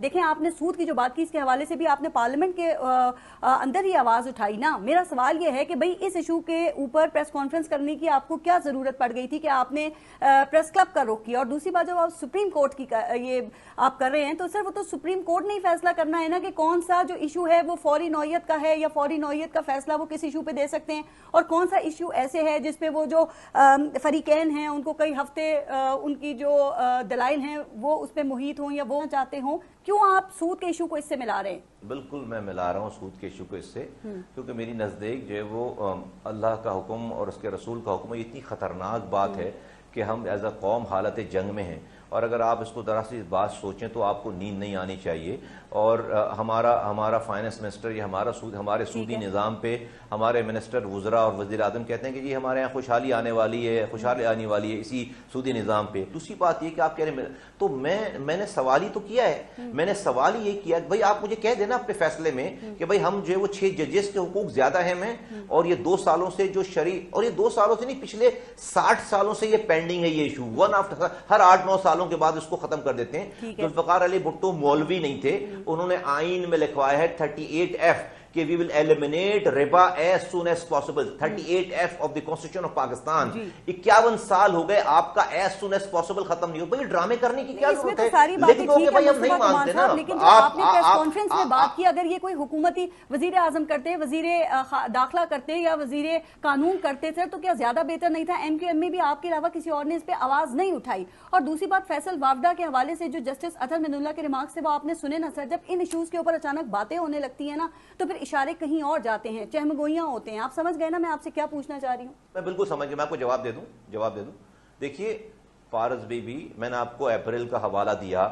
دیکھیں آپ نے سود کی جو بات کی اس کے حوالے سے بھی آپ نے پارلیمنٹ کے اندر ہی آواز اٹھائی نا. میرا سوال یہ ہے کہ بھئی اس ایشو کے اوپر پریس کانفرنس کرنے کی آپ کو کیا ضرورت پڑ گئی تھی کہ آپ نے پریس کلب کا رخ کیا؟ اور دوسری بات جب آپ سپریم کورٹ کی یہ آپ کر رہے ہیں تو صرف وہ تو سپریم کورٹ نے ہی فیصلہ کرنا ہے نا کہ کون سا جو ایشو ہے وہ فوری نوعیت کا ہے یا فوری نوعیت کا فیصلہ وہ کس ایشو پہ دے سکتے ہیں, اور کون سا ایشو ایسے ہے جس پہ وہ جو فریقین ہیں ان کو کئی ہفتے ان کی جو دلائل ہیں وہ اس پہ محیط ہوں یا وہ چاہتے ہوں. کیوں آپ سود کے ایشو کو اس سے ملا رہے ہیں؟ بالکل میں ملا رہا ہوں سود کے ایشو کو اس سے, کیونکہ میری نزدیک جو ہے وہ اللہ کا حکم اور اس کے رسول کا حکم یہ اتنی خطرناک بات ہے کہ ہم ایز اے قوم حالت جنگ میں ہیں, اور اگر آپ اس کو ذرا سی بات سوچیں تو آپ کو نیند نہیں آنی چاہیے. اور ہمارا فائنانس منسٹر یا ہمارے سودی نظام پہ ہمارے منسٹر وزراء اور وزیر اعظم کہتے ہیں کہ جی ہمارے یہاں خوشحالی آنے والی ہے اسی سودی نظام پہ. دوسری بات یہ کہ آپ کہہ رہے ہیں تو میں نے سوال ہی تو کیا ہے, میں نے سوال ہی یہ کیا کہ بھائی آپ مجھے کہہ دینا اپنے فیصلے میں کہ بھائی ہم جو ہے وہ 6 ججز کے حقوق زیادہ ہیں میں, اور یہ 2 سالوں سے جو اور یہ 2 سالوں سے نہیں پچھلے 60 سالوں سے یہ پینڈنگ ہے یہ ایشو, ون آفٹر ہر 8-9 سالوں کے بعد اس کو ختم کر دیتے ہیں. ذوالفقار علی بھٹو مولوی نہیں تھے, انہوں نے آئین میں لکھوایا ہے 38F کہ we will eliminate ربا as soon as possible. 38F of the Constitution of Pakistan. 51 سال ہو گئے آپ کا as soon as possible ختم نہیں ہو. بھئی ڈرامے کرنے کی کیا ضرورت ہے؟ لکھ دو کہ بھئی ہم نہیں مانتے نا. لیکن جو آپ نے پریس کانفرنس میں بات کی, اگر یہ کوئی حکومتی وزیر اعظم کرتے, وزیر داخلہ کرتے یا وزیر قانون کرتے سر تو کیا زیادہ بہتر نہیں تھا؟ ایم کیو ایم میں بھی آپ کے علاوہ کسی اور نے اس پہ آواز نہیں اٹھائی. اور دوسری بات فیصل وافدہ کے حوالے سے جو جسٹس اطہر من اللہ کے ریمارکس سے وہ آپ نے سنے نا سر, جب ان ایشوز کے اوپر اچانک باتیں ہونے لگتی ہیں نا تو پھر اشارے کہیں اور جاتے ہیں, چہمگوئیاں ہوتے ہیں. آپ سمجھ گئے نا میں آپ سے کیا پوچھنا چاہ رہی ہوں؟ میں بالکل سمجھ گیا, میں آپ کو جواب دے دوں. دیکھیے فارز بی بی, میں نے آپ کو اپریل کا حوالہ دیا,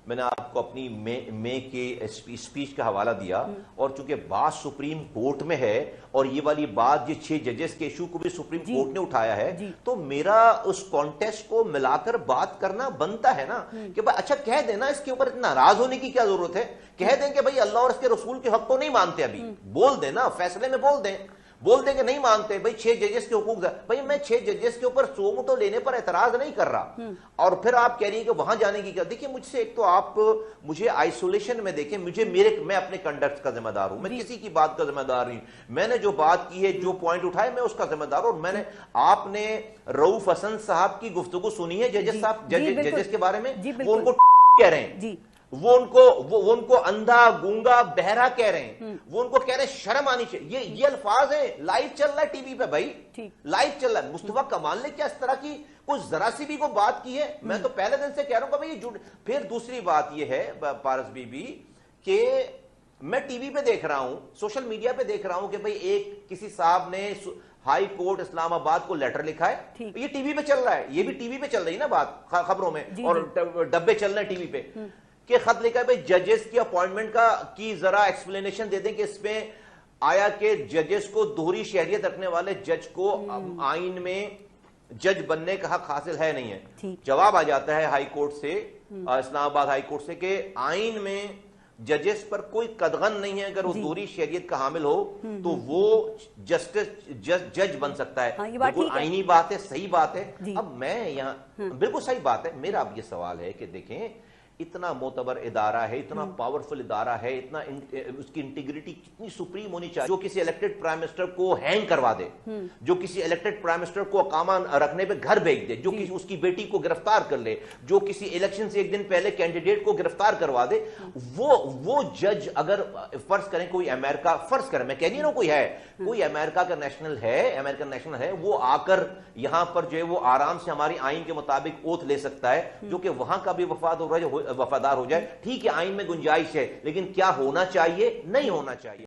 میں نے آپ کو اپنی مئی کے اسپیچ کا حوالہ دیا, اور چونکہ بات سپریم کورٹ میں ہے اور یہ والی بات یہ 6 ججز کے ایشو کو بھی سپریم کورٹ نے اٹھایا ہے, تو میرا اس کانٹیکسٹ کو ملا کر بات کرنا بنتا ہے نا کہ بھائی اچھا کہہ دینا, اس کے اوپر اتنا ناراض ہونے کی کیا ضرورت ہے؟ کہہ دیں کہ بھائی اللہ اور اس کے رسول کے حق کو نہیں مانتے, ابھی بول دیں نا, فیصلے میں بول دیں کہ نہیں مانتے بھئی 6 ججز کے حقوق. بھئی میں 6 ججز کے اوپر سومتو لینے پر اعتراض نہیں کر رہا, اور پھر آپ کہہ رہی ہیں کہ وہاں جانے کی کیا. دیکھیں مجھ سے ایک تو آپ مجھے آئسولیشن میں دیکھیں, میں اپنے کنڈکٹ کا ذمہ دار ہوں, میں کسی کی بات کا ذمہ دار نہیں. میں نے جو بات کی ہے, جو پوائنٹ اٹھائے, میں اس کا ذمہ دار ہوں. اور آپ نے رؤوف حسن صاحب کی گفتگو سنی ہے ججز کے بارے میں, وہ ان کو کہہ رہے ہیں, وہ ان کو اندھا گونگا بہرا کہہ رہے ہیں, وہ ان کو کہہ رہے ہیں شرم آنی چاہیے. یہ الفاظ ہیں, لائیو چل رہا ہے ٹی وی پہ بھائی, لائیو چل رہا ہے. مصطفیٰ کمال نے کیا اس طرح کی کچھ ذرا سی بھی کو بات کی ہے؟ میں تو پہلے دن سے کہہ رہا ہوں کہ بھائی یہ جھوٹ. پھر دوسری بات یہ ہے پارس بی بی کہ میں ٹی وی پہ دیکھ رہا ہوں, سوشل میڈیا پہ دیکھ رہا ہوں کہ بھئی ایک کسی صاحب نے ہائی کورٹ اسلام آباد کو لیٹر لکھا ہے, یہ ٹی وی پہ چل رہا ہے, یہ بھی ٹی وی پہ چل رہی ہے نا بات خبروں میں, اور ڈبے چل رہے ہیں ٹی وی پہ, کہ خط لکھا ہے بھئی ججز کی اپوائنٹمنٹ کی ذرا ایکسپلینیشن دے دیں کہ اس میں آیا کہ ججز کو دوہری شہریت رکھنے والے جج کو آئین میں جج بننے کا حق حاصل ہے نہیں ہے. جواب آ جاتا ہے ہائی کورٹ سے, اسلام آباد ہائی کورٹ سے, کہ آئین میں ججز پر کوئی قدغن نہیں ہے, اگر وہ دوہری شہریت کا حامل ہو تو وہ جج بن سکتا ہے. بالکل آئینی بات ہے, صحیح بات ہے. اب میں یہاں بالکل صحیح بات ہے, میرا اب یہ سوال ہے کہ دیکھیں اتنا معتبر ادارہ ہے, اتنا پاورفل ادارہ ہے, اتنا اس کی انٹیگریٹی کتنی سپریم ہونی چاہیے, جو کسی الیکٹڈ پرائم منسٹر کو ہینگ کروا دے, جو کسی الیکٹڈ پرائم منسٹر کو اقامہ رکھنے پہ گھر بھیج دے, جو کسی اس کی بیٹی کو گرفتار کر لے, جو کسی الیکشن سے ایک دن پہلے کینڈیڈیٹ کو گرفتار کروا دے, وہ جج اگر فرض کریں کوئی امریکہ, فرض کریں, میں کہہ نہیں رہا ہوں کوئی امریکہ کا نیشنل ہے, امریکن نیشنل ہے, وہ آ کر یہاں پر جو ہے وہ آرام سے ہماری آئین کے مطابق اوتھ لے سکتا ہے, جو کہ وہاں کا بھی وفادار ہو جائے, ٹھیک ہے آئین میں گنجائش ہے, لیکن کیا ہونا چاہیے؟ نہیں ہونا چاہیے.